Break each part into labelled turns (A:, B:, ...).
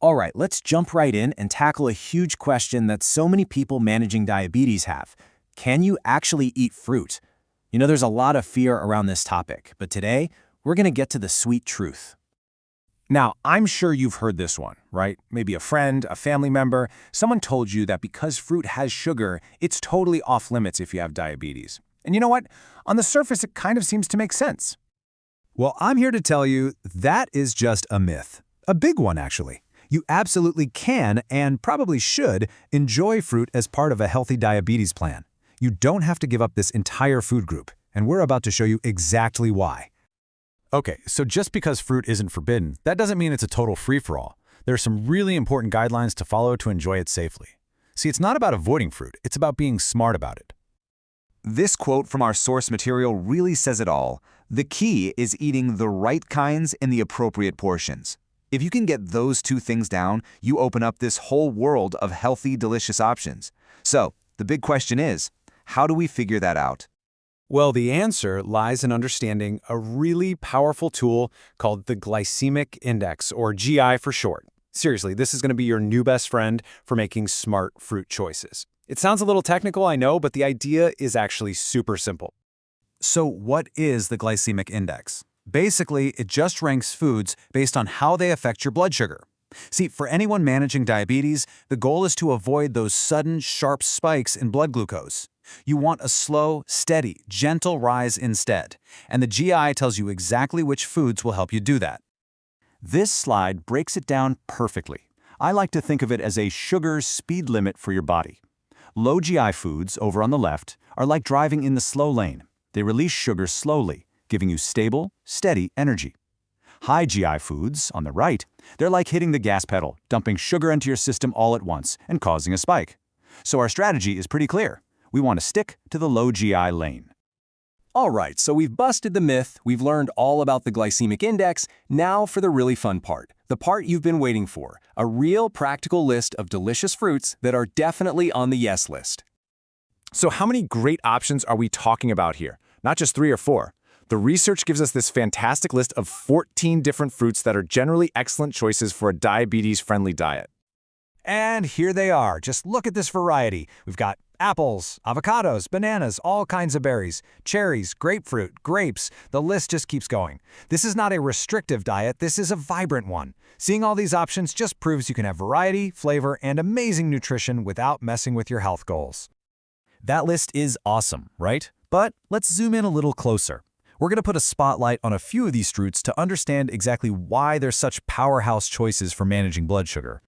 A: All right, let's jump right in and tackle a huge question that so many people managing diabetes have. Can you actually eat fruit? You know, there's a lot of fear around this topic, but today we're going to get to the sweet truth. Now, I'm sure you've heard this one, right? Maybe a friend, a family member, someone told you that because fruit has sugar, it's totally off limits if you have diabetes. And you know what? On the surface, it kind of seems to make sense.
B: Well, I'm here to tell you that is just a myth. A big one, actually. You absolutely can, and probably should, enjoy fruit as part of a healthy diabetes plan. You don't have to give up this entire food group, and we're about to show you exactly why. Okay, so just because fruit isn't forbidden, that doesn't mean it's a total free-for-all. There are some really important guidelines to follow to enjoy it safely. See, it's not about avoiding fruit, it's about being smart about it.
C: This quote from our source material really says it all. The key is eating the right kinds in the appropriate portions. If you can get those two things down, you open up this whole world of healthy, delicious options. So, the big question is, how do we figure that out?
B: Well, the answer lies in understanding a really powerful tool called the glycemic index, or GI for short. Seriously, this is going to be your new best friend for making smart fruit choices. It sounds a little technical, I know, but the idea is actually super simple. So what is the glycemic index? Basically, it just ranks foods based on how they affect your blood sugar. See, for anyone managing diabetes, the goal is to avoid those sudden, sharp spikes in blood glucose. You want a slow, steady, gentle rise instead, and the GI tells you exactly which foods will help you do that.
D: This slide breaks it down perfectly. I like to think of it as a sugar speed limit for your body. Low GI foods, over on the left, are like driving in the slow lane. They release sugar slowly, giving you stable, steady energy. High GI foods, on the right, they're like hitting the gas pedal, dumping sugar into your system all at once and causing a spike. So our strategy is pretty clear. We want to stick to the low GI lane.
A: All right, so we've busted the myth, we've learned all about the glycemic index. Now for the really fun part, the part you've been waiting for, a real practical list of delicious fruits that are definitely on the yes list.
B: So how many great options are we talking about here? Not just 3 or 4. The research gives us this fantastic list of 14 different fruits that are generally excellent choices for a diabetes-friendly diet. And here they are. Just look at this variety. We've got apples, avocados, bananas, all kinds of berries, cherries, grapefruit, grapes. The list just keeps going. This is not a restrictive diet. This is a vibrant one. Seeing all these options just proves you can have variety, flavor, and amazing nutrition without messing with your health goals. That list is awesome, right? But let's zoom in a little closer. We're going to put a spotlight on a few of these fruits to understand exactly why they're such powerhouse choices for managing blood sugar.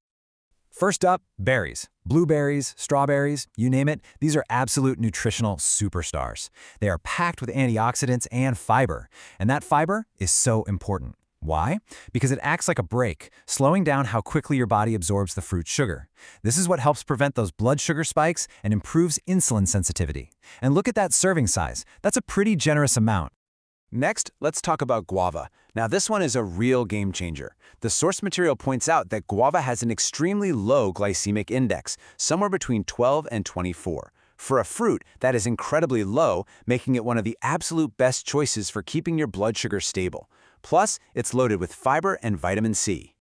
B: First up, berries. Blueberries, strawberries, you name it, these are absolute nutritional superstars. They are packed with antioxidants and fiber, and that fiber is so important. Why? Because it acts like a brake, slowing down how quickly your body absorbs the fruit sugar. This is what helps prevent those blood sugar spikes and improves insulin sensitivity. And look at that serving size. That's a pretty generous amount. Next, let's talk about guava. Now, this one is a real game changer. The source material points out that guava has an extremely low glycemic index, somewhere between 12 and 24. For a fruit, that is incredibly low, making it one of the absolute best choices for keeping your blood sugar stable. Plus, it's loaded with fiber and vitamin C.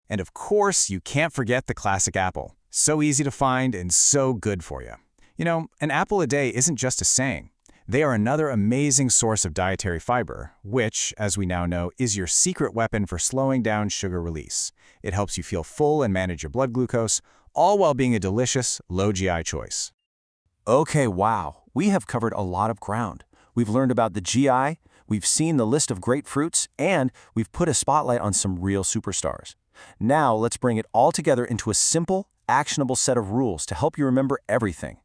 B: And of course, you can't forget the classic apple. So easy to find and so good for you. You know, an apple a day isn't just a saying. They are another amazing source of dietary fiber, which, as we now know, is your secret weapon for slowing down sugar release. It helps you feel full and manage your blood glucose, all while being a delicious, low GI choice.
D: Okay, wow, we have covered a lot of ground. We've learned about the GI, we've seen the list of great fruits, and we've put a spotlight on some real superstars. Now let's bring it all together into a simple, actionable set of rules to help you remember everything.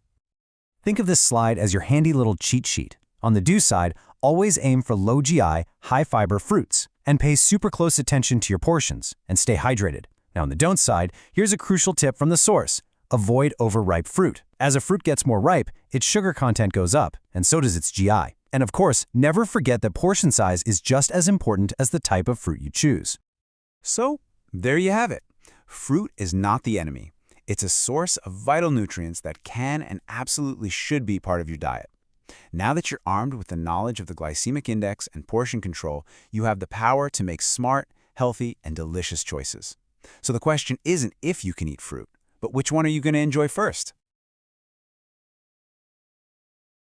B: Think of this slide as your handy little cheat sheet. On the do side, always aim for low GI, high fiber fruits, and pay super close attention to your portions, and stay hydrated. Now on the don't side, here's a crucial tip from the source. Avoid overripe fruit. As a fruit gets more ripe, its sugar content goes up, and so does its GI. And of course, never forget that portion size is just as important as the type of fruit you choose.
E: So, there you have it. Fruit is not the enemy. It's a source of vital nutrients that can and absolutely should be part of your diet. Now that you're armed with the knowledge of the glycemic index and portion control, you have the power to make smart, healthy, and delicious choices. So the question isn't if you can eat fruit, but which one are you going to enjoy first?